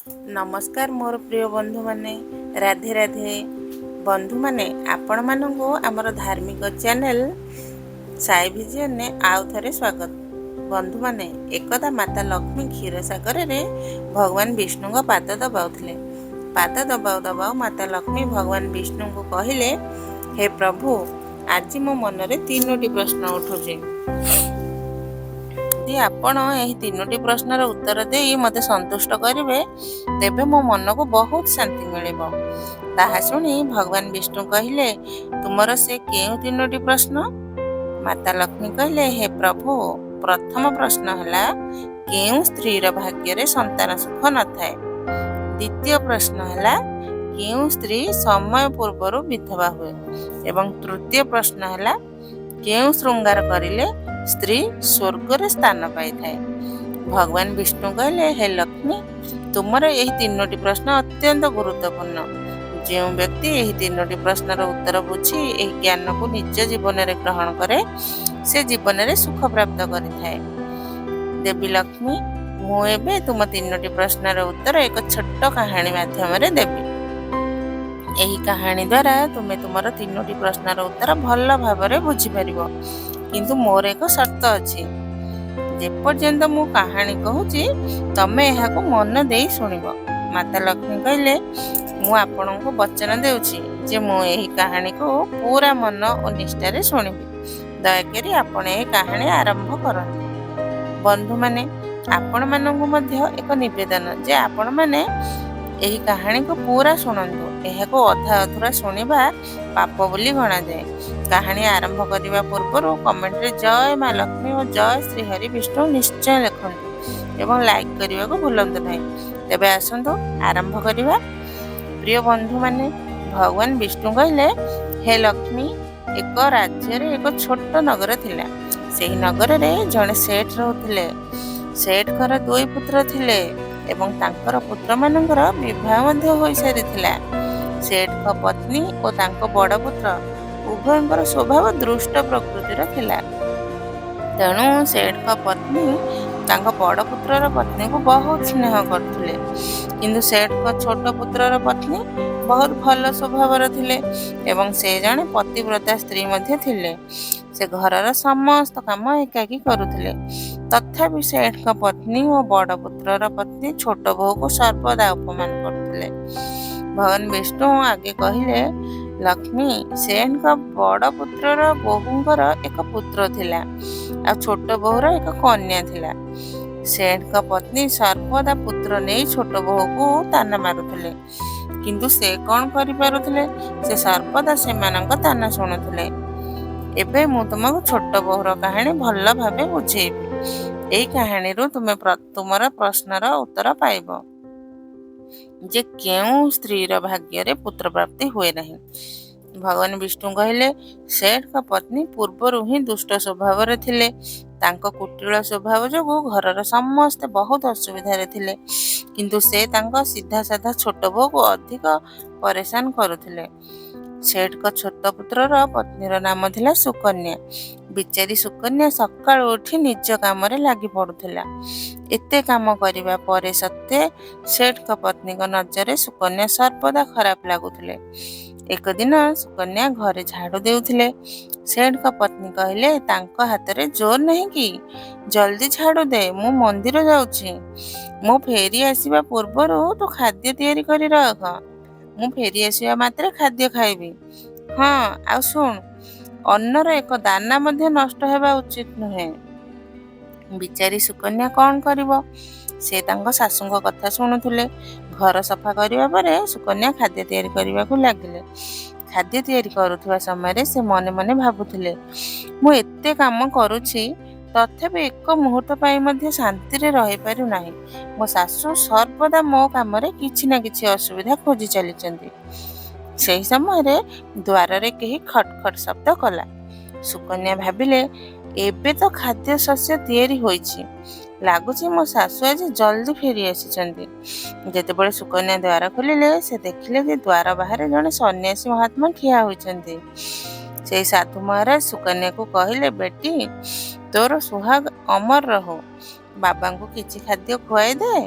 नमस्कार मोर प्रिय बंधु माने राधे राधे बंधु माने आपण मानंगो आमर धार्मिक चैनल साई विजन ने आउ थरे स्वागत। बंधु माने एकदा माता लक्ष्मी क्षीर सागर रे भगवान विष्णु को पाद दबाउथिले। पाद दबाउ दबाउ माता लक्ष्मी भगवान विष्णु को कहिले, हे प्रभु आज मो मन रे तीनोटी प्रश्न उठुछि। यदि आपण एही तीनोटी प्रश्नर उत्तर देई मते संतुष्ट करिवे तेबे मो मन को बहुत शांति मिलिबो। ताहा सुनी भगवान विष्णु कहिले, तुमर से केउ तीनोटी प्रश्न? माता लक्ष्मी कहिले, हे प्रभु प्रथम प्रश्न हला केउ स्त्रीर भाग्य रे संतान सुख न थाए। द्वितीय प्रश्न हला केउ स्त्री समय पूर्वरु विधवा हुए। एवं तृतीय प्रश्न हला केउ श्रृंगार करिले स्त्री स्वर्ग रे स्थान पाई थाए। भगवान विष्णु कहले, हे लक्ष्मी तुमर एही तीनोटी प्रश्न अत्यंत गुरुत्वपूर्ण। जो व्यक्ति एही तीनोटी प्रश्नर उत्तर बुझी एही ज्ञान को निज जीवन रे ग्रहण करे से जीवन रे सुख प्राप्त करि थाए। देवी लक्ष्मी मु एबे तुम तीनोटी प्रश्नर उत्तर एक छोट कहानी माध्यम रे देबी। एही कहानी द्वारा तुमे तुमर तीनोटी प्रश्नर उत्तर भल भाबरे बुझी परिबो। किंतु मोर एक शर्त अछि, जे पर्यंत मु कहानी कहूची तमे एहा को मन देई सुनिबो। माता लक्ष्मी कहले, मु आपन को वचन देउची जे मु एही कहानी को पूरा मन और निष्ठा रे सुनिबी। दयाकरी आपण ए कहानी आरंभ करंतु। बंधु माने आपण मानंकु मध्य एक निवेदन जे आपण माने एही कहानी को पूरा सुनंतु। एहा को अधा अधूरा सुनिबा पाप बोली गणा जाए। कहानी आरंभ करने पूर्व कमेंट रे जय माँ लक्ष्मी और जय श्री हरि विष्णु निश्चय लिखंतु एवं लाइक करने को भूलंतु नहीं। तेबे आसंतु आरंभ करिबा। प्रिय बंधु माने भगवान विष्णु कहले, हे लक्ष्मी एक राज्य रे एक छोट नगर थिला। सेही नगर रे जणे सेठ रहउथिले। सेठ कर दुई पुत्र थिले एवं तांकर पुत्र मानकर विवाह मध्य होई सारिथिला। सेठ का पत्नी और तांको बड़ पुत्र उभयंकर स्वभाव दुष्ट प्रकृतिर थिला। तेणु सेठ का पत्नी तांको बड़ पुत्रर पत्नी को बहुत स्नेह करथिले। किंतु सेठ का छोट पुत्रर पत्नी बहुत भल स्वभावर थिले एवं से जणे पतिव्रता स्त्री मध्ये थिले। से घरर समस्त काम एकाकी करुथिले। तथापि सेठ का पत्नी और बड़ पुत्रर पत्नी छोट बहु को सर्वदा अपमान करथिले। भगवान विष्णु आगे कहिले, लक्ष्मी सेठ का बड़ पुत्रर बहुंकर एक पुत्र थिला आ छोट बहुर एक कन्या थिला। सेठ का पत्नी सर्वदा पुत्र नहीं छोट बहु को ताना मारुथिले। किंतु से कौन करि पारुथिले, से सर्वदा सेमानंक ताना शुणुथिले। एबे मु तुमको छोट बहुर कहानी भल भाबे बुझेबी। एई कहानी रु तुमे तुमर प्रश्नर उत्तर पाइबो जे केउ स्त्री र भाग्य रे पुत्र प्राप्ति हुए नहीं। भगवान विष्णु कहले, सेठ का पत्नी पूर्वरु ही दुष्ट स्वभाव रे थिले। तांको कुटिल स्वभाव जोगु घरर समस्त बहुत असुविधा रे थिले। किंतु से तांको सीधा साधा छोट बहु को अधिक परेशान करुथिले। सेठ का छोट पुत्रर पत्नीर नाम थिला सुकन्या। बिचारी सुकन्या सकाळ उठी निज काम रे लागि पडुथिला। एते काम करिबा परे सत्ते सेठ का पत्नी को नजर सुकन्या सर्वदा खराब लागुथिले। एक दिन सुकन्या घरे झाड़ू देउथिले। सेठ का पत्नी कहले, तांको हाथ रे जोर नहीं कि, जल्दी झाड़ू दे, मु मंदिर जाउछि। मु फेरी आसीबा पूर्वरु तो खाद्य तैयारी करि रख। मु फेरी आसीबा मात्रे खाद्य खाइबी। हाँ आ सुन, अन्नर एक दाना मध्ये नष्ट हेबा उचित नुहे। बिचारी सुकन्या कौन करिवो? से तांको सासुंको कथा शुणुथिले। घर सफा करिबा परे सुकन्या खाद्य तैयारी करिबा को लागिले। खाद्य तैयारी करुथुवा समय से मने मने भाबुथिले, मु एते काम करूछि तथापि एक मुहूर्त पाई मध्ये शांति रे रहि पारु नाही। मो सासु सर्वदा मो काम रे किछि ना किछि असुविधा खोजी चलिचंती। सेही समय रे द्वार रे केही खटखट शब्द कला। सुकन्या भाबिले, एबे तो खाद्य शस्य तैयारी होईछि, लागुछि मो सासु आज जल्दी फेरी आसीचंती। जेतेबेले सुकन्या द्वार खोलिले से देखिले कि द्वार बाहर जणे सन्यासी महात्मा ठिया होइचंती। से साधु महाराज सुकन्या को कहिले, बेटी तोर सुहाग अमर रहो, बाबा को किछि खाद्य खुआई दे।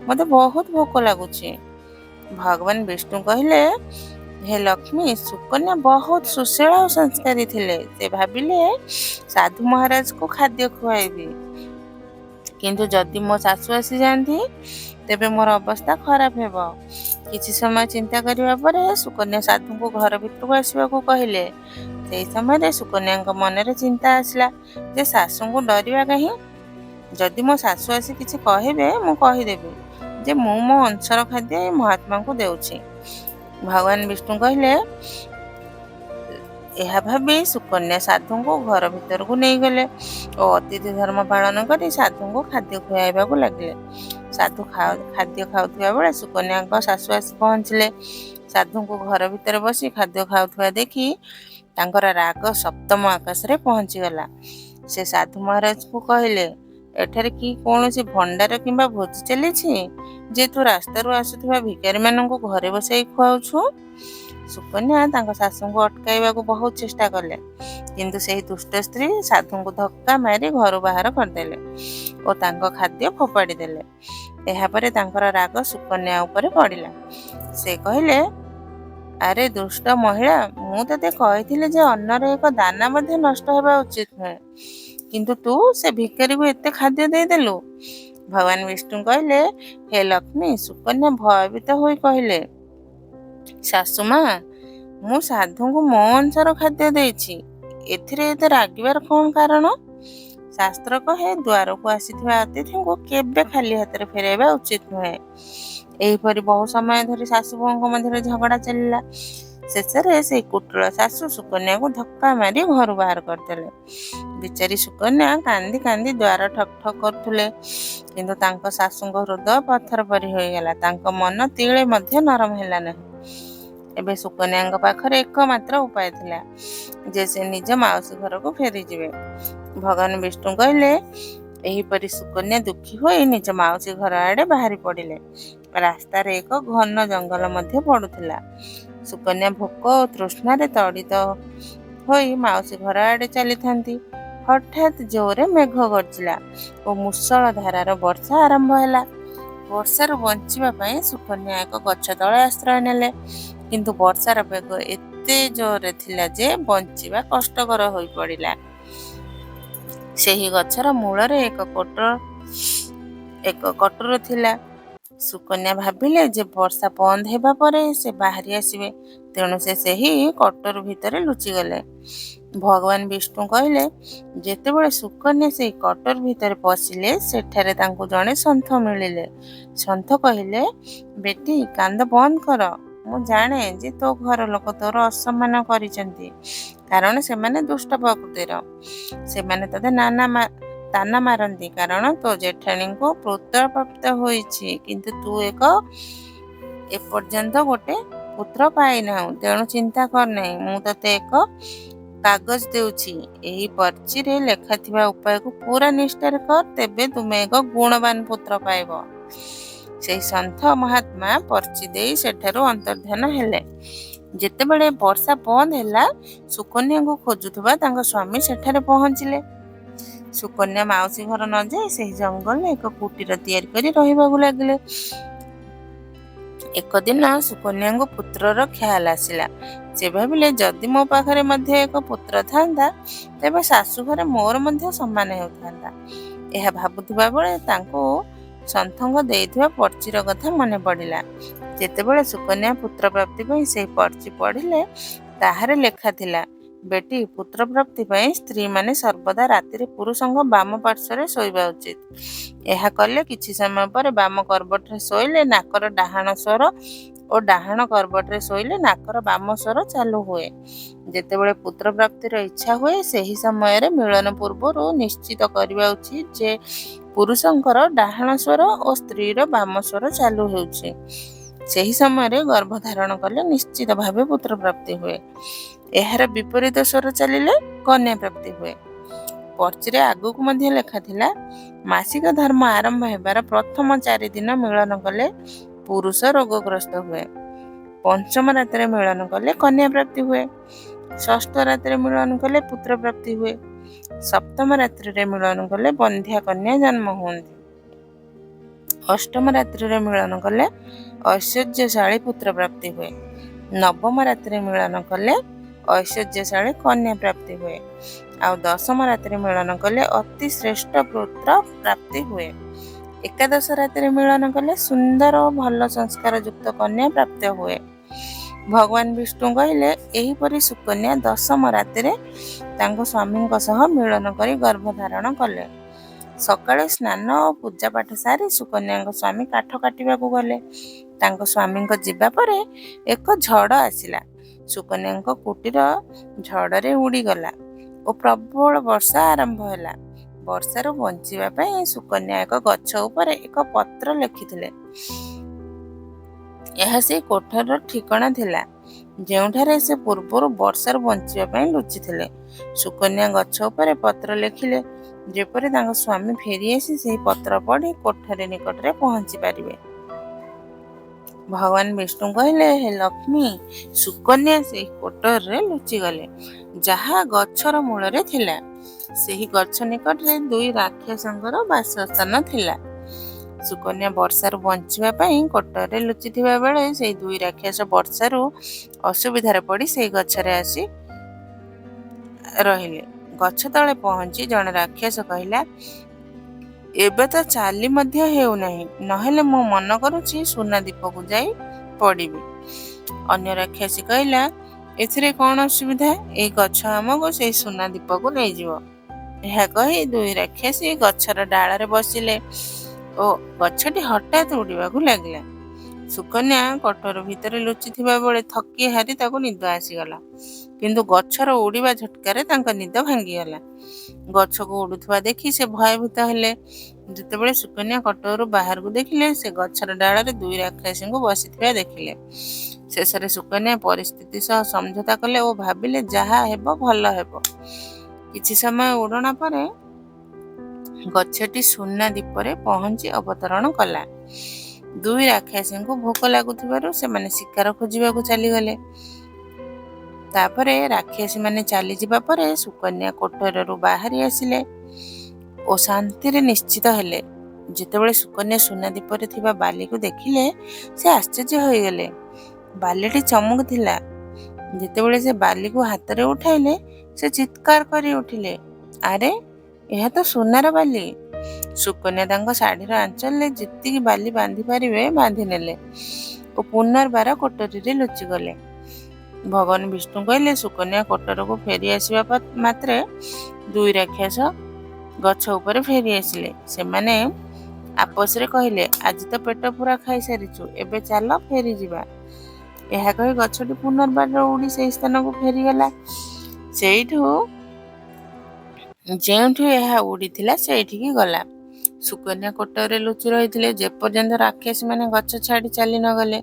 ମୋତେ ବହୁତ ଭୋକ ଲାଗୁଛି। ଭଗବାନ ବିଷ୍ଣୁ କହିଲେ, ହେ ଲକ୍ଷ୍ମୀ, ସୁକନ୍ୟା ବହୁତ ସୁଶୀଳ ଓ ସଂସ୍କାରୀ ଥିଲେ। ସେ ଭାବିଲେ ସାଧୁ ମହାରାଜକୁ ଖାଦ୍ୟ ଖୁଆଇବି, କିନ୍ତୁ ଯଦି ମୋ ଶାଶୁ ଆସିଯାଆନ୍ତି ତେବେ ମୋର ଅବସ୍ଥା ଖରାପ ହେବ। କିଛି ସମୟ ଚିନ୍ତା କରିବା ପରେ ସୁକନ୍ୟା ସାଧୁଙ୍କୁ ଘର ଭିତରକୁ ଆସିବାକୁ କହିଲେ। ସେହି ସମୟରେ ସୁକନ୍ୟାଙ୍କ ମନରେ ଚିନ୍ତା ଆସିଲା ଯେ ଶାଶୁଙ୍କୁ ଡରିବା କାହିଁ? ଯଦି ମୋ ଶାଶୁ ଆସି କିଛି କହିବେ, ମୁଁ କହିଦେବି ଯେ ମୁଁ ମୋ ଅଂଶର ଖାଦ୍ୟ ଏଇ ମହାତ୍ମାଙ୍କୁ ଦେଉଛି। ଭଗବାନ ବିଷ୍ଣୁ କହିଲେ, ଏହା ଭାବି ସୁକନ୍ୟା ସାଧୁଙ୍କୁ ଘର ଭିତରକୁ ନେଇଗଲେ ଓ ଅତିଥି ଧର୍ମ ପାଳନ କରି ସାଧୁଙ୍କୁ ଖାଦ୍ୟ ଖୁଆଇବାକୁ ଲାଗିଲେ। ସାଧୁ ଖାଦ୍ୟ ଖାଉଥିବା ବେଳେ ସୁକନ୍ୟାଙ୍କ ଶାଶୁ ଆସି ପହଞ୍ଚିଲେ। ସାଧୁଙ୍କୁ ଘର ଭିତରେ ବସି ଖାଦ୍ୟ ଖାଉଥିବା ଦେଖି ତାଙ୍କର ରାଗ ସପ୍ତମ ଆକାଶରେ ପହଞ୍ଚିଗଲା। ସେ ସାଧୁ ମହାରାଜଙ୍କୁ କହିଲେ, ଏଠାରେ କି କୌଣସି ଭଣ୍ଡାର କିମ୍ବା ଭୋଜି ଚାଲିଛି ଯେ ତୁ ରାସ୍ତାରୁ ଆସୁଥିବା ଭିକାରୀମାନଙ୍କୁ ଘରେ ବସାଇ ଖୁଆଉଛୁ? ସୁକନ୍ୟା ତାଙ୍କ ଶାଶୁଙ୍କୁ ଅଟକାଇବାକୁ ବହୁତ ଚେଷ୍ଟା କଲେ, କିନ୍ତୁ ସେହି ଦୁଷ୍ଟ ସ୍ତ୍ରୀ ସାଧୁଙ୍କୁ ଧକ୍କା ମାରି ଘରୁ ବାହାର କରିଦେଲେ ଓ ତାଙ୍କ ଖାଦ୍ୟ ଫୋପାଡ଼ି ଦେଲେ। ଏହାପରେ ତାଙ୍କର ରାଗ ସୁକନ୍ୟା ଉପରେ ପଡ଼ିଲା। ସେ କହିଲେ, ଆରେ ଦୁଷ୍ଟ ମହିଳା, ମୁଁ ତତେ କହିଥିଲି ଯେ ଅନ୍ନର ଏକ ଦାନା ମଧ୍ୟ ନଷ୍ଟ ହେବା ଉଚିତ ନୁହେଁ, କିନ୍ତୁ ତୁ ସେ ଭିକାରୀକୁ ଏତେ ଖାଦ୍ୟ ଦେଇଦେଲୁ। ଭଗବାନ ବିଷ୍ଣୁ କହିଲେ, ହେ ଲକ୍ଷ୍ମୀ, ସୁକନ୍ୟା ଭୟଭୀତ ହୋଇ କହିଲେ, ଶାଶୁମା, ମୁଁ ସାଧୁଙ୍କୁ ମୋ ଅଂଶର ଖାଦ୍ୟ ଦେଇଛି, ଏଥିରେ ଏତେ ରାଗିବାର କ'ଣ କାରଣ? ଶାସ୍ତ୍ର କହେ ଦ୍ୱାରକୁ ଆସିଥିବା ଅତିଥିଙ୍କୁ କେବେ ଖାଲି ହାତରେ ଫେରାଇବା ଉଚିତ ନୁହେଁ। ଏହିପରି ବହୁ ସମୟ ଧରି ଶାଶୁ ବୋହୂଙ୍କ ମଧ୍ୟରେ ଝଗଡ଼ା ଚାଲିଲା। ଶେଷରେ ସେହି କୁଟିଳ ଶାଶୁ ସୁକନ୍ୟାକୁ ଧକ୍କା ମାରି ଘରୁ ବାହାର କରିଦେଲେ। ବିଚାରୀ ସୁକନ୍ୟା କାନ୍ଦି କାନ୍ଦି ଦ୍ୱାର ଠକ୍ ଠକ୍ କରୁଥିଲେ, କିନ୍ତୁ ତାଙ୍କ ଶାଶୁଙ୍କ ହୃଦୟ ପଥର ପରି ହୋଇଗଲା। ତାଙ୍କ ମନ ତିଳେ ମଧ୍ୟ ନରମ ହେଲା ନାହିଁ। ଏବେ ସୁକନ୍ୟାଙ୍କ ପାଖରେ ଏକମାତ୍ର ଉପାୟ ଥିଲା ଯେ ସେ ନିଜ ମାଉସୀ ଘରକୁ ଫେରିଯିବେ। ଭଗବାନ ବିଷ୍ଣୁ କହିଲେ, ଏହିପରି ସୁକନ୍ୟା ଦୁଃଖୀ ହୋଇ ନିଜ ମାଉସୀ ଘର ଆଡ଼େ ବାହାରି ପଡ଼ିଲେ। ରାସ୍ତାରେ ଏକ ଘନ ଜଙ୍ଗଲ ମଧ୍ୟ ପଡ଼ୁଥିଲା। ସୁକନ୍ୟା ଭୋକ ଓ ତୃଷ୍ଣାରେ ତଡ଼ିତ ହୋଇ ମାଉସୀ ଘର ଆଡ଼େ ଚାଲିଥାନ୍ତି। ହଠାତ୍ ଜୋରରେ ମେଘ ଗର୍ଜିଲା ଓ ମୂଷଳ ଧାରାର ବର୍ଷା ଆରମ୍ଭ ହେଲା। ବର୍ଷାରୁ ବଞ୍ଚିବା ପାଇଁ ସୁକନ୍ୟା ଏକ ଗଛ ତଳେ ଆଶ୍ରୟ ନେଲେ, କିନ୍ତୁ ବର୍ଷାର ବେଗ ଏତେ ଜୋରରେ ଥିଲା ଯେ ବଞ୍ଚିବା କଷ୍ଟକର ହୋଇପଡ଼ିଲା। ସେହି ଗଛର ମୂଳରେ ଏକ କଟୁର ଥିଲା। ସୁକନ୍ୟା ଭାବିଲେ ଯେ ବର୍ଷା ବନ୍ଦ ହେବା ପରେ ସେ ବାହାରି ଆସିବେ, ତେଣୁ ସେ ସେହି କଟୁର ଭିତରେ ଲୁଚିଗଲେ। ଭଗବାନ ବିଷ୍ଣୁ କହିଲେ, ଯେତେବେଳେ ସୁକନ୍ୟା ସେହି କଟୁର ଭିତରେ ପଶିଲେ, ସେଠାରେ ତାଙ୍କୁ ଜଣେ ସନ୍ଥ ମିଳିଲେ। ସନ୍ଥ କହିଲେ, ବେଟି, କାନ୍ଦ ବନ୍ଦ କର। ମୁଁ ଜାଣେ ଯେ ତୋ ଘର ଲୋକ ତୋର ଅସମ୍ମାନ କରିଛନ୍ତି, କାରଣ ସେମାନେ ଦୁଷ୍ଟ ପ୍ରକୃତିର। ସେମାନେ ତୋତେ ତାନା ମାରନ୍ତି, କାରଣ ତୋ ଜେଠାଣୀଙ୍କୁ ପୁତ୍ର ପ୍ରାପ୍ତ ହୋଇଛି, କିନ୍ତୁ ତୁ ଏପର୍ଯ୍ୟନ୍ତ ଗୋଟେ ପୁତ୍ର ପାଇନାହୁଁ। ତେଣୁ ଚିନ୍ତା କର ନାହିଁ, ମୁଁ ତୋତେ ଏକ କାଗଜ ଦେଉଛି। ଏହି ପର୍ଚିରେ ଲେଖାଥିବା ଉପାୟକୁ ପୁରା ନିଷ୍ଠାରେ କର, ତେବେ ତୁମେ ଏକ ଗୁଣବାନ ପୁତ୍ର ପାଇବ। ସେହି ସନ୍ଥ ମହାତ୍ମା ପର୍ଚି ଦେଇ ସେଠାରୁ ଅନ୍ତର୍ଦ୍ଧାନ ହେଲେ। ଯେତେବେଳେ ବର୍ଷା ବନ୍ଦ ହେଲା, ସୁକନ୍ୟାଙ୍କୁ ଖୋଜୁଥିବା ତାଙ୍କ ସ୍ୱାମୀ ସେଠାରେ ପହଞ୍ଚିଲେ। ସୁକନ୍ୟା ମାଉସୀ ଘର ନ ଯାଇ ସେହି ଜଙ୍ଗଲରେ ଏକ କୁଟୀର ତିଆରି କରି ରହିବାକୁ ଲାଗିଲେ। ଏକ ଦିନ ସୁକନ୍ୟାଙ୍କୁ ପୁତ୍ରର ଖ୍ୟାଲ ଆସିଲା। ସେ ଭାବିଲେ, ଯଦି ମୋ ପାଖରେ ମଧ୍ୟ ଏକ ପୁତ୍ର ଥାନ୍ତା, ତେବେ ଶାଶୁ ଘରେ ମୋର ମଧ୍ୟ ସମ୍ମାନ ହେଉଥାନ୍ତା। ଏହା ଭାବୁଥିବା ବେଳେ ତାଙ୍କୁ ସନ୍ଥଙ୍କ ଦେଇଥିବା ପର୍ଚିର କଥା ମନେ ପଡ଼ିଲା। ଯେତେବେଳେ ସୁକନ୍ୟା ପୁତ୍ର ପ୍ରାପ୍ତି ପାଇଁ ସେହି ପର୍ଚି ପଢ଼ିଲେ, ତାହାରେ ଲେଖା ଥିଲା, ବେଟି, ପୁତ୍ର ପ୍ରାପ୍ତି ପାଇଁ ସ୍ତ୍ରୀମାନେ ସର୍ବଦା ରାତିରେ ପୁରୁଷଙ୍କ ବାମ ପାର୍ଶ୍ୱରେ ଶୋଇବା ଉଚିତ। ଏହା କଲେ କିଛି ସମୟ ପରେ ବାମ କର୍ବଟରେ ଶୋଇଲେ ନାକର ଡାହାଣ ସ୍ୱର ଓ ଡାହାଣ କର୍ବଟରେ ଶୋଇଲେ ନାକର ବାମ ସ୍ୱର ଚାଲୁ ହୁଏ। ଯେତେବେଳେ ପୁତ୍ର ପ୍ରାପ୍ତିର ଇଚ୍ଛା ହୁଏ, ସେହି ସମୟରେ ମିଳନ ପୂର୍ବରୁ ନିଶ୍ଚିତ କରିବା ଉଚିତ ଯେ ପୁରୁଷଙ୍କର ଡାହାଣ ସ୍ୱର ଓ ସ୍ତ୍ରୀର ବାମ ସ୍ୱର ଚାଲୁ ହେଉଛି। ସେହି ସମୟରେ ଗର୍ଭଧାରଣ କଲେ ନିଶ୍ଚିତ ଭାବେ ପୁତ୍ର ପ୍ରାପ୍ତି ହୁଏ। ଏହାର ବିପରୀତ ସ୍ୱର ଚାଲିଲେ କନ୍ୟା ପ୍ରାପ୍ତି ହୁଏ। ପର୍ଚିରେ ଆଗକୁ ମଧ୍ୟ ଲେଖାଥିଲା, ମାସିକ ଧର୍ମ ଆରମ୍ଭ ହେବାର ପ୍ରଥମ 4 ଦିନ ମିଳନ କଲେ ପୁରୁଷ ରୋଗଗ୍ରସ୍ତ ହୁଏ। ପଞ୍ଚମ ରାତିରେ ମିଳନ କଲେ କନ୍ୟା ପ୍ରାପ୍ତି ହୁଏ। ଷଷ୍ଠ ରାତିରେ ମିଳନ କଲେ ପୁତ୍ର ପ୍ରାପ୍ତି ହୁଏ। ସପ୍ତମ ରାତ୍ରିରେ ମିଳନ କଲେ ବନ୍ଧ୍ୟା କନ୍ୟା ଜନ୍ମ ହୁଅନ୍ତି। ଅଷ୍ଟମ ରାତ୍ରିରେ ମିଳନ କଲେ ଐଶ୍ୱର୍ଯ୍ୟଶାଳୀ ପୁତ୍ର ପ୍ରାପ୍ତି ହୁଏ। ନବମ ରାତିରେ ମିଳନ କଲେ ଐଶ୍ୱର୍ଯ୍ୟଶାଳୀ କନ୍ୟା ପ୍ରାପ୍ତି ହୁଏ। ଆଉ ଦଶମ ରାତିରେ ମିଳନ କଲେ ଅତି ଶ୍ରେଷ୍ଠ ପୁତ୍ର ପ୍ରାପ୍ତି ହୁଏ। ଏକାଦଶ ରାତିରେ ମିଳନ କଲେ ସୁନ୍ଦର ଓ ଭଲ ସଂସ୍କାର ଯୁକ୍ତ କନ୍ୟା ପ୍ରାପ୍ତ ହୁଏ। ଭଗବାନ ବିଷ୍ଣୁ କହିଲେ ଏହିପରି ସୁକନ୍ୟା ଦଶମ ରାତିରେ ତାଙ୍କ ସ୍ୱାମୀଙ୍କ ସହ ମିଳନ କରି ଗର୍ଭଧାରଣ କଲେ। ସକାଳେ ସ୍ନାନ ଓ ପୂଜା ପାଠ ସାରି ସୁକନ୍ୟାଙ୍କ ସ୍ୱାମୀ କାଠ କାଟିବାକୁ ଗଲେ। ତାଙ୍କ ସ୍ୱାମୀଙ୍କ ଯିବା ପରେ ଏକ ଝଡ଼ ଆସିଲା। ସୁକନ୍ୟାଙ୍କ କୁଟୀର ଝଡ଼ରେ ଉଡ଼ିଗଲା ଓ ପ୍ରବଳ ବର୍ଷା ଆରମ୍ଭ ହେଲା। ବର୍ଷାରୁ ବଞ୍ଚିବା ପାଇଁ ସୁକନ୍ୟା ଏକ ଗଛ ଉପରେ ଏକ ପତ୍ର ଲେଖିଥିଲେ। ଏହା ସେଇ କୋଠରୀର ଠିକଣା ଥିଲା ଯେଉଁଠାରେ ସେ ପୂର୍ବରୁ ବର୍ଷାରୁ ବଞ୍ଚିବା ପାଇଁ ଲୁଚିଥିଲେ। ସୁକନ୍ୟା ଗଛ ଉପରେ ପତ୍ର ଲେଖିଲେ ଯେପରି ତାଙ୍କ ସ୍ୱାମୀ ଫେରି ଆସି ସେହି ପତ୍ର ପଢ଼ି କୋଠରୀ ନିକଟରେ ପହଞ୍ଚି ପାରିବେ। ଭଗବାନ ବିଷ୍ଣୁ କହିଲେ, ହେ ଲକ୍ଷ୍ମୀ, ସୁକନ୍ୟା ସେହି କୋଠରୀରେ ଲୁଚିଗଲେ ଯାହା ଗଛର ମୂଳରେ ଥିଲା। ସେହି ଗଛ ନିକଟରେ ଦୁଇ ରାକ୍ଷସଙ୍କର ବାସସ୍ଥାନ ଥିଲା। ସୁକନ୍ୟା ବର୍ଷାରୁ ବଞ୍ଚିବା ପାଇଁ କୋଠରୀରେ ଲୁଚିଥିବା ବେଳେ ସେହି ଦୁଇ ରାକ୍ଷସ ବର୍ଷାରୁ ଅସୁବିଧାରେ ପଡ଼ି ସେହି ଗଛରେ ଆସି ରହିଲେ। ଗଛ ତଳେ ପହଞ୍ଚି ଜଣେ ରାକ୍ଷସ କହିଲା, ଏବେ ତ ଚାଲି ମଧ୍ୟ ହେଉନାହିଁ, ନହେଲେ ମୁଁ ମନ କରୁଛି ସୁନା ଦୀପକୁ ଯାଇ ପଡ଼ିବି। ଅନ୍ୟ ରାକ୍ଷସୀ କହିଲା, ଏଥିରେ କ'ଣ ଅସୁବିଧା? ଏଇ ଗଛ ଆମକୁ ସେଇ ସୁନା ଦୀପକୁ ନେଇଯିବ। ଏହା କହି ଦୁଇ ରାକ୍ଷସୀ ଗଛର ଡାଳରେ ବସିଲେ ଓ ଗଛଟି ହଠାତ୍ ଉଡ଼ିବାକୁ ଲାଗିଲା। ସୁକନ୍ୟା କୋଠରୀ ଭିତରେ ଲୁଚିଥିବା ବେଳେ ଥକି ହାରି ତାକୁ ନିଦ ଆସିଗଲା। କିନ୍ତୁ ଗଛର ଉଡ଼ିବା ଝଟକାରେ ତାଙ୍କ ନିଦ ଭାଙ୍ଗିଗଲା। ଗଛକୁ ଉଡ଼ୁଥିବା ଦେଖି ସେ ଭୟଭୀତ ହେଲେ। ଯେତେବେଳେ ସୁକନ୍ୟା କୋଠରୀରୁ ବାହାରକୁ ଦେଖିଲେ, ସେ ଗଛର ଡାଳରେ ଦୁଇ ରାକ୍ଷସୀଙ୍କୁ ବସିଥିବା ଦେଖିଲେ। ଶେଷରେ ସୁକନ୍ୟା ପରିସ୍ଥିତି ସହ ସମଝୋତା କଲେ ଓ ଭାବିଲେ ଯାହା ହେବ ଭଲ ହେବ। କିଛି ସମୟ ଉଡ଼ଣା ପରେ ଗଛଟି ସୁନା ଦୀପରେ ପହଞ୍ଚି ଅବତରଣ କଲା। ଦୁଇ ରାକ୍ଷସୀଙ୍କୁ ଭୋକ ଲାଗୁଥିବାରୁ ସେମାନେ ଶିକାର ଖୋଜିବାକୁ ଚାଲିଗଲେ। ତାପରେ ରାକ୍ଷସୀମାନେ ଚାଲିଯିବା ପରେ ସୁକନ୍ୟା କୋଠରୀରୁ ବାହାରି ଆସିଲେ ଓ ଶାନ୍ତିରେ ନିଶ୍ଚିତ ହେଲେ। ଯେତେବେଳେ ସୁକନ୍ୟା ସୁନା ଦୀପରେ ଥିବା ବାଲିକୁ ଦେଖିଲେ, ସେ ଆଶ୍ଚର୍ଯ୍ୟ ହୋଇଗଲେ। ବାଲିଟି ଚମକୁଥିଲା। ଯେତେବେଳେ ସେ ବାଲିକୁ ହାତରେ ଉଠାଇଲେ, ସେ ଚିତ୍କାର କରି ଉଠିଲେ, ଆରେ, ଏହା ତ ସୁନାର ବାଲି। ସୁକନ୍ୟା ତାଙ୍କ ଶାଢ଼ୀର ଆଞ୍ଚଲରେ ଯେତିକି ବାଲି ବାନ୍ଧି ପାରିବେ ବାନ୍ଧି ନେଲେ ଓ ପୁନର୍ବାର କୋଠରୀରେ ଲୁଚିଗଲେ। ଭଗବାନ ବିଷ୍ଣୁ କହିଲେ, ସୁକନ୍ୟା କୋଠରୀକୁ ଫେରି ଆସିବା ମାତ୍ରେ ଦୁଇ ରାକ୍ଷସ ଗଛ ଉପରେ ଫେରି ଆସିଲେ। ସେମାନେ ଆପସରେ କହିଲେ, ଆଜି ତ ପେଟ ପୂରା ଖାଇସାରିଛୁ, ଏବେ ଚାଲ ଫେରିଯିବା। ଏହା କହି ଗଛଟି ପୁନର୍ବାର ଉଡ଼ି ସେହି ସ୍ଥାନକୁ ଫେରିଗଲା। ଯେଉଁଠୁ ଏହା ଉଡ଼ିଥିଲା ସେଇଠିକି ଗଲା। ସୁକନ୍ୟା କୋଠରୀରେ ଲୁଚି ରହିଥିଲେ ଯେପର୍ଯ୍ୟନ୍ତ ରାକ୍ଷସୀମାନେ ଗଛ ଛାଡ଼ି ଚାଲି ନ ଗଲେ।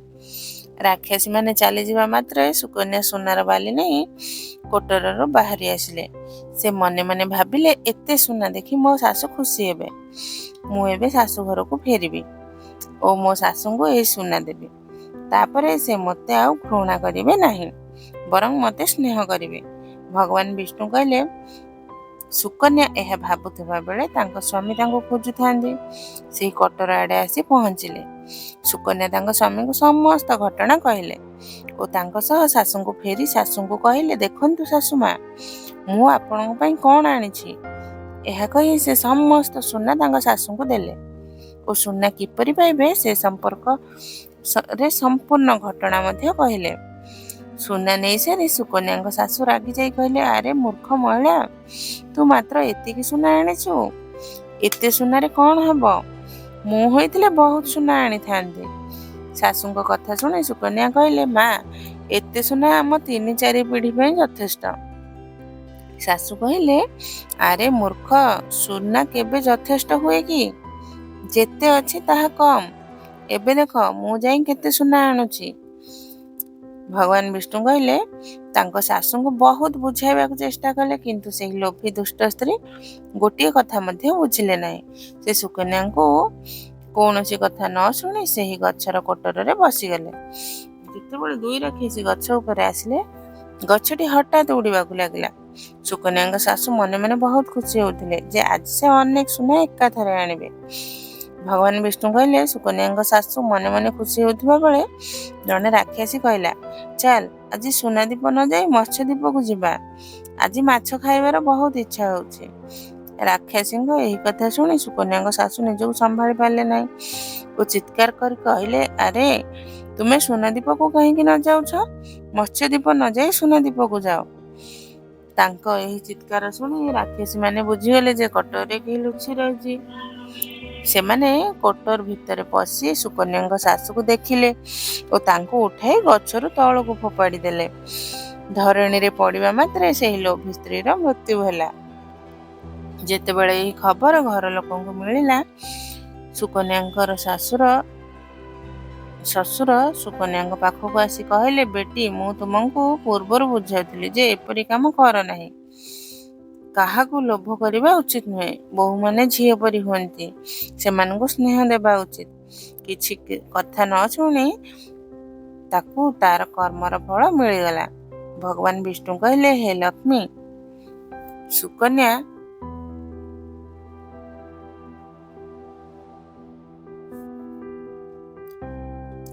ରାକ୍ଷସୀମାନେ ଚାଲିଯିବା ମାତ୍ରେ ସୁକନ୍ୟା ସୁନାର ବାଲି ନେଇ କୋଠରୀରୁ ବାହାରି ଆସିଲେ। ସେ ମନେ ମନେ ଭାବିଲେ, ଏତେ ସୁନା ଦେଖି ମୋ ଶାଶୁ ଖୁସି ହେବେ। ମୁଁ ଏବେ ଶାଶୁ ଘରକୁ ଫେରିବି ଓ ମୋ ଶାଶୁଙ୍କୁ ଏହି ସୁନା ଦେବି। ତାପରେ ସେ ମୋତେ ଆଉ ଘୃଣା କରିବେ ନାହିଁ, ବରଂ ମୋତେ ସ୍ନେହ କରିବେ। ଭଗବାନ ବିଷ୍ଣୁ କହିଲେ, ସୁକନ୍ୟା ଏହା ଭାବୁଥିବା ବେଳେ ତାଙ୍କ ସ୍ୱାମୀ ତାଙ୍କୁ ଖୋଜୁଥାନ୍ତି। ସେହି କୋଠରୀ ଆଡ଼େ ଆସି ପହଞ୍ଚିଲେ। ସୁକନ୍ୟା ତାଙ୍କ ସ୍ୱାମୀଙ୍କୁ ସମସ୍ତ ଘଟଣା କହିଲେ ଓ ତାଙ୍କ ସହ ଶାଶୁଙ୍କୁ ଫେରି ଶାଶୁଙ୍କୁ କହିଲେ, ଦେଖନ୍ତୁ ଶାଶୁମା, ମୁଁ ଆପଣଙ୍କ ପାଇଁ କ'ଣ ଆଣିଛି। ଏହା କହି ସେ ସମସ୍ତ ସୁନା ତାଙ୍କ ଶାଶୁଙ୍କୁ ଦେଲେ ଓ ସୁନା କିପରି ପାଇବେ ସେ ସମ୍ପର୍କରେ ସମ୍ପୂର୍ଣ୍ଣ ଘଟଣା ମଧ୍ୟ କହିଲେ। ସୁନା ନେଇସାରି ସୁକନ୍ୟାଙ୍କ ଶାଶୁ ରାଗି ଯାଇ କହିଲେ, ଆରେ ମୂର୍ଖ ମହିଳା, ତୁ ମାତ୍ର ଏତିକି ସୁନା ଆଣିଛୁ। ଏତେ ସୁନାରେ କ'ଣ ହେବ? ମୁଁ ହୋଇଥିଲେ ବହୁତ ସୁନା ଆଣିଥାନ୍ତି। ଶାଶୁଙ୍କ କଥା ଶୁଣି ସୁକନ୍ୟା କହିଲେ, ମା, ଏତେ ସୁନା ଆମ 3-4 ପିଢ଼ି ପାଇଁ ଯଥେଷ୍ଟ। ଶାଶୁ କହିଲେ, ଆରେ ମୂର୍ଖ, ସୁନା କେବେ ଯଥେଷ୍ଟ ହୁଏ କି? ଯେତେ ଅଛି ତାହା କମ୍। ଏବେ ଦେଖ ମୁଁ ଯାଇ କେତେ ସୁନା ଆଣୁଛି। ଭଗବାନ ବିଷ୍ଣୁ କହିଲେ, ତାଙ୍କ ଶାଶୁଙ୍କୁ ବହୁତ ବୁଝାଇବାକୁ ଚେଷ୍ଟା କଲେ, କିନ୍ତୁ ସେହି ଲୋଭୀ ଦୁଷ୍ଟ ସ୍ତ୍ରୀ ଗୋଟିଏ କଥା ମଧ୍ୟ ବୁଝିଲେ ନାହିଁ। ସେ ସୁକନ୍ୟାଙ୍କୁ କୌଣସି କଥା ନ ଶୁଣି ସେହି ଗଛର କୋଠରୀରେ ବସିଗଲେ। ଯେତେବେଳେ ଦୁଇ ରାକ୍ଷସୀ ଗଛ ଉପରେ ଆସିଲେ, ଗଛଟି ହଠାତ୍ ଉଡ଼ିବାକୁ ଲାଗିଲା। ସୁକନ୍ୟାଙ୍କ ଶାଶୁ ମନେ ମନେ ବହୁତ ଖୁସି ହେଉଥିଲେ ଯେ ଆଜି ସେ ଅନେକ ସୁନା ଏକାଥରେ ଆଣିବେ। ଭଗବାନ ବିଷ୍ଣୁ କହିଲେ, ସୁକନ୍ୟାଙ୍କ ଶାଶୁ ମନେ ମନେ ଖୁସି ହେଉଥିବା ବେଳେ ଜଣେ ରାକ୍ଷସୀ କହିଲା, ଚାଲ ଆଜି ସୁନା ଦୀପ ନ ଯାଇ ମତ୍ସ୍ୟ ଦୀପକୁ ଯିବା। ଆଜି ମାଛ ଖାଇବାର ବହୁତ ଇଚ୍ଛା ହେଉଛି। ରାକ୍ଷସୀଙ୍କ ଏହି କଥା ଶୁଣି ସୁକନ୍ୟାଙ୍କ ଶାଶୁ ନିଜକୁ ସମ୍ଭାଳି ପାରିଲେ ନାହିଁ ଓ ଚିତ୍କାର କରି କହିଲେ, ଆରେ ତୁମେ ସୁନା ଦୀପକୁ କାହିଁକି ନ ଯାଉଛ? ମତ୍ସ୍ୟ ଦୀପ ନ ଯାଇ ସୁନା ଦୀପକୁ ଯାଅ। ତାଙ୍କ ଏହି ଚିତ୍କାର ଶୁଣି ରାକ୍ଷସୀ ମାନେ ବୁଝିଗଲେ ଯେ କୋଟରରେ କେହି ଲୁଚି ରହିଛି। ସେମାନେ କୋଟର ଭିତରେ ପଶି ସୁକନ୍ୟାଙ୍କ ଶାଶୁକୁ ଦେଖିଲେ ଓ ତାଙ୍କୁ ଉଠାଇ ଗଛରୁ ତଳକୁ ଫୋପାଡ଼ି ଦେଲେ। ଧରଣୀରେ ପଡ଼ିବା ମାତ୍ରେ ସେହି ଲୋଭୀ ସ୍ତ୍ରୀର ମୃତ୍ୟୁ ହେଲା। ଯେତେବେଳେ ଏହି ଖବର ଘର ଲୋକଙ୍କୁ ମିଳିଲା, ସୁକନ୍ୟାଙ୍କର ଶ୍ୱଶୁର ସୁକନ୍ୟାଙ୍କ ପାଖକୁ ଆସି କହିଲେ, ବେଟି, ମୁଁ ତୁମକୁ ପୂର୍ବରୁ ବୁଝାଉଥିଲି ଯେ ଏପରି କାମ କର ନାହିଁ। କାହାକୁ ଲୋଭ କରିବା ଉଚିତ ନୁହେଁ। ବୋହୂମାନେ ଝିଅ ପରି ହୁଅନ୍ତି, ସେମାନଙ୍କୁ ସ୍ନେହ ଦେବା ଉଚିତ। କିଛି କଥା ନ ଶୁଣି ତାକୁ ତାର କର୍ମର ଫଳ ମିଳିଗଲା। ଭଗବାନ ବିଷ୍ଣୁ କହିଲେ, ହେ ଲକ୍ଷ୍ମୀ, ସୁକନ୍ୟା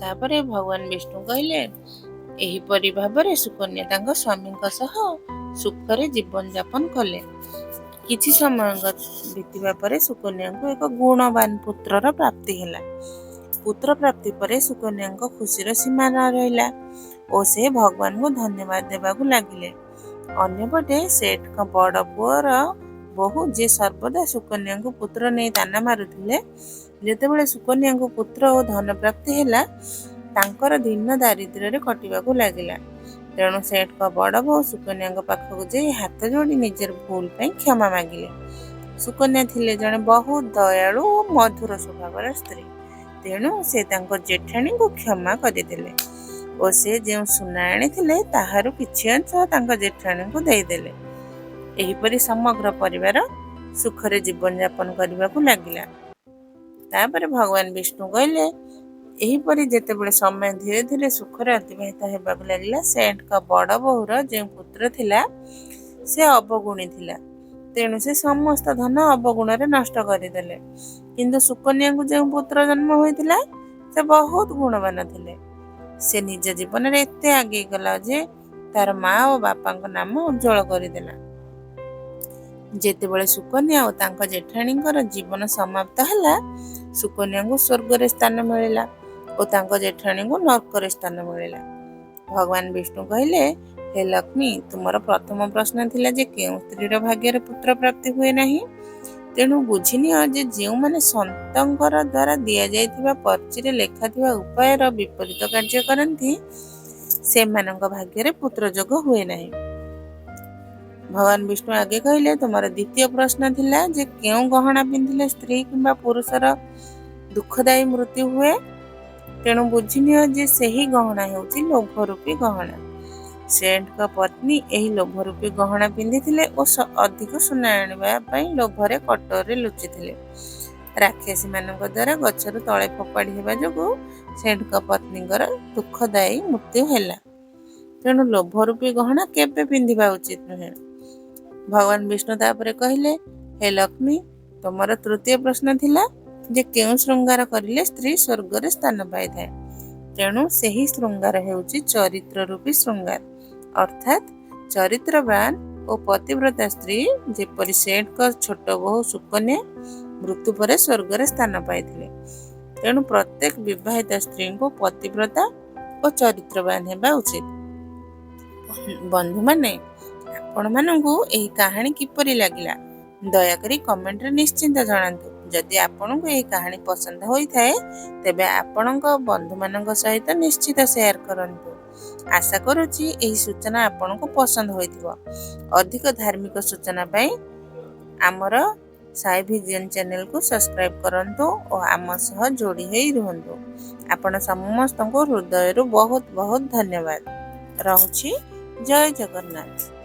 ତାପରେ ଭଗବାନ ବିଷ୍ଣୁ କହିଲେ, ଏହିପରି ଭାବରେ ସୁକନ୍ୟା ତାଙ୍କ ସ୍ୱାମୀଙ୍କ ସହ ସୁଖରେ ଜୀବନ ଯାପନ କଲେ। କିଛି ସମୟ ବିତିବା ପରେ ସୁକନ୍ୟାଙ୍କୁ ଏକ ଗୁଣବାନ ପୁତ୍ରର ପ୍ରାପ୍ତି ହେଲା। ପୁତ୍ର ପ୍ରାପ୍ତି ପରେ ସୁକନ୍ୟାଙ୍କ ଖୁସିର ସୀମା ନ ରହିଲା ଓ ସେ ଭଗବାନଙ୍କୁ ଧନ୍ୟବାଦ ଦେବାକୁ ଲାଗିଲେ। ଅନ୍ୟପଟେ ସେଠଙ୍କ ବଡ଼ ପୁଅର ବୋହୂ, ଯିଏ ସର୍ବଦା ସୁକନ୍ୟାଙ୍କୁ ପୁତ୍ର ନେଇ ତାନା ମାରୁଥିଲେ, ଯେତେବେଳେ ସୁକନ୍ୟାଙ୍କୁ ପୁତ୍ର ଓ ଧନ ପ୍ରାପ୍ତି ହେଲା, ତାଙ୍କର ଦିନ ଦାରିଦ୍ର୍ୟରେ କଟିବାକୁ ଲାଗିଲା। ତେଣୁ ସେଠଙ୍କ ବଡ଼ ବୋହୂ ସୁକନ୍ୟାଙ୍କ ପାଖକୁ ଯାଇ ହାତ ଯୋଡ଼ି ନିଜର ଭୁଲ ପାଇଁ କ୍ଷମା ମାଗିଲେ। ସୁକନ୍ୟା ଥିଲେ ଜଣେ ବହୁତ ଦୟାଳୁ ଓ ମଧୁର ସ୍ୱଭାବର ସ୍ତ୍ରୀ। ତେଣୁ ସେ ତାଙ୍କ ଜେଠାଣୀଙ୍କୁ କ୍ଷମା କରିଦେଲେ ଓ ସେ ଯେଉଁ ସୁନା ଆଣିଥିଲେ ତାହାର କିଛି ଅଂଶ ତାଙ୍କ ଜେଠାଣୀଙ୍କୁ ଦେଇଦେଲେ। ଏହିପରି ସମଗ୍ର ପରିବାର ସୁଖରେ ଜୀବନଯାପନ କରିବାକୁ ଲାଗିଲା। ତାପରେ ଭଗବାନ ବିଷ୍ଣୁ କହିଲେ, ଏହିପରି ଯେତେବେଳେ ସମୟ ଧୀରେ ଧୀରେ ସୁଖରେ ଅତିବାହିତ ହେବାକୁ ଲାଗିଲା, ସେଠଙ୍କ ବଡ଼ ବୋହୂର ଯେଉଁ ପୁତ୍ର ଥିଲା ସେ ଅବଗୁଣୀ ଥିଲା। ତେଣୁ ସେ ସମସ୍ତ ଧନ ଅବଗୁଣରେ ନଷ୍ଟ କରିଦେଲେ। କିନ୍ତୁ ସୁକନ୍ୟାଙ୍କୁ ଯେଉଁ ପୁତ୍ର ଜନ୍ମ ହୋଇଥିଲା ସେ ବହୁତ ଗୁଣବାନ ଥିଲେ। ସେ ନିଜ ଜୀବନରେ ଏତେ ଆଗେଇ ଗଲା ଯେ ତାର ମା ଓ ବାପାଙ୍କ ନାମ ଉଜ୍ଜ୍ୱଳ କରିଦେଲା। ଯେତେବେଳେ ସୁକନ୍ୟା ଓ ତାଙ୍କ ଜେଠାଣୀଙ୍କର ଜୀବନ ସମାପ୍ତ ହେଲା, ସୁକନ୍ୟାଙ୍କୁ ସ୍ୱର୍ଗରେ ସ୍ଥାନ ମିଳିଲା ଓ ତାଙ୍କ ଜେଠାଣୀଙ୍କୁ ନର୍କରେ ସ୍ଥାନ ମିଳିଲା। ଭଗବାନ ବିଷ୍ଣୁ କହିଲେ, ହେ ଲକ୍ଷ୍ମୀ, ତୁମର ପ୍ରଥମ ପ୍ରଶ୍ନ ଥିଲା ଯେ କେଉଁ ସ୍ତ୍ରୀର ଭାଗ୍ୟରେ ପୁତ୍ର ପ୍ରାପ୍ତି ହୁଏ ନାହିଁ। ତେଣୁ ବୁଝିନିଅ ଯେ ଯେଉଁମାନେ ସନ୍ତଙ୍କର ଦ୍ୱାରା ଦିଆଯାଇଥିବା ପର୍ଚ୍ଚିରେ ଲେଖାଥିବା ଉପାୟର ବିପରୀତ କାର୍ଯ୍ୟ କରନ୍ତି, ସେମାନଙ୍କ ଭାଗ୍ୟରେ ପୁତ୍ର ଯୋଗ ହୁଏ ନାହିଁ। ଭଗବାନ ବିଷ୍ଣୁ ଆଗେ କହିଲେ, ତୁମର ଦ୍ୱିତୀୟ ପ୍ରଶ୍ନ ଥିଲା ଯେ କେଉଁ ଗହଣା ପିନ୍ଧିଲେ ସ୍ତ୍ରୀ କିମ୍ବା ପୁରୁଷର ଦୁଃଖଦାୟୀ ମୃତ୍ୟୁ ହୁଏ। ତେଣୁ ବୁଝିନିଅ ଯେ ସେହି ଗହଣା ହେଉଛି ଲୋଭରୂପୀ ଗହଣା। ସେଠଙ୍କ ପତ୍ନୀ ଏହି ଲୋଭରୂପୀ ଗହଣା ପିନ୍ଧିଥିଲେ ଓ ଅଧିକ ସୁନା ଆଣିବା ପାଇଁ ଲୋଭରେ କୋଟରରେ ଲୁଚିଥିଲେ। ରାକ୍ଷସୀମାନଙ୍କ ଦ୍ୱାରା ଗଛରୁ ତଳେ ଫୋପାଡ଼ି ହେବା ଯୋଗୁଁ ସେଠଙ୍କ ପତ୍ନୀଙ୍କର ଦୁଃଖଦାୟୀ ମୃତ୍ୟୁ ହେଲା। ତେଣୁ ଲୋଭରୂପୀ ଗହଣା କେବେ ପିନ୍ଧିବା ଉଚିତ ନୁହେଁ। ଭଗବାନ ବିଷ୍ଣୁ ତାପରେ କହିଲେ, ହେ ଲକ୍ଷ୍ମୀ, ତୁମର ତୃତୀୟ ପ୍ରଶ୍ନ ଥିଲା ଯେ କେଉଁ ଶୃଙ୍ଗାର କରିଲେ ସ୍ତ୍ରୀ ସ୍ୱର୍ଗରେ ସ୍ଥାନ ପାଇଥାଏ। ତେଣୁ ସେହି ଶୃଙ୍ଗାର ହେଉଛି ଚରିତ୍ର ରୂପୀ ଶୃଙ୍ଗାର, ଅର୍ଥାତ୍ ଚରିତ୍ରବାନ ଓ ପତିବ୍ରତା ସ୍ତ୍ରୀ, ଯେପରି ସେଠଙ୍କ ଛୋଟ ବୋହୂ ସୁକନ୍ୟା ମୃତ୍ୟୁ ପରେ ସ୍ୱର୍ଗରେ ସ୍ଥାନ ପାଇଥିଲେ। ତେଣୁ ପ୍ରତ୍ୟେକ ବିବାହିତା ସ୍ତ୍ରୀଙ୍କୁ ପତିବ୍ରତା ଓ ଚରିତ୍ରବାନ ହେବା ଉଚିତ। ବନ୍ଧୁମାନେ, ଆପଣମାନଙ୍କୁ ଏହି କାହାଣୀ କିପରି ଲାଗିଲା ଦୟାକରି କମେଣ୍ଟରେ ନିଶ୍ଚିନ୍ତ ଜଣାନ୍ତୁ। ଯଦି ଆପଣଙ୍କୁ ଏହି କାହାଣୀ ପସନ୍ଦ ହୋଇଥାଏ ତେବେ ଆପଣଙ୍କ ବନ୍ଧୁମାନଙ୍କ ସହିତ ନିଶ୍ଚିତ ସେୟାର କରନ୍ତୁ। ଆଶା କରୁଛି ଏହି ସୂଚନା ଆପଣଙ୍କୁ ପସନ୍ଦ ହୋଇଥିବ। ଅଧିକ ଧାର୍ମିକ ସୂଚନା ପାଇଁ ଆମର ସାଇ ଭିଜନ ଚ୍ୟାନେଲକୁ ସବସ୍କ୍ରାଇବ୍ କରନ୍ତୁ ଓ ଆମ ସହ ଯୋଡ଼ି ହୋଇ ରୁହନ୍ତୁ। ଆପଣ ସମସ୍ତଙ୍କୁ ହୃଦୟରୁ ବହୁତ ବହୁତ ଧନ୍ୟବାଦ। ରହୁଛି। ଜୟ ଜଗନ୍ନାଥ।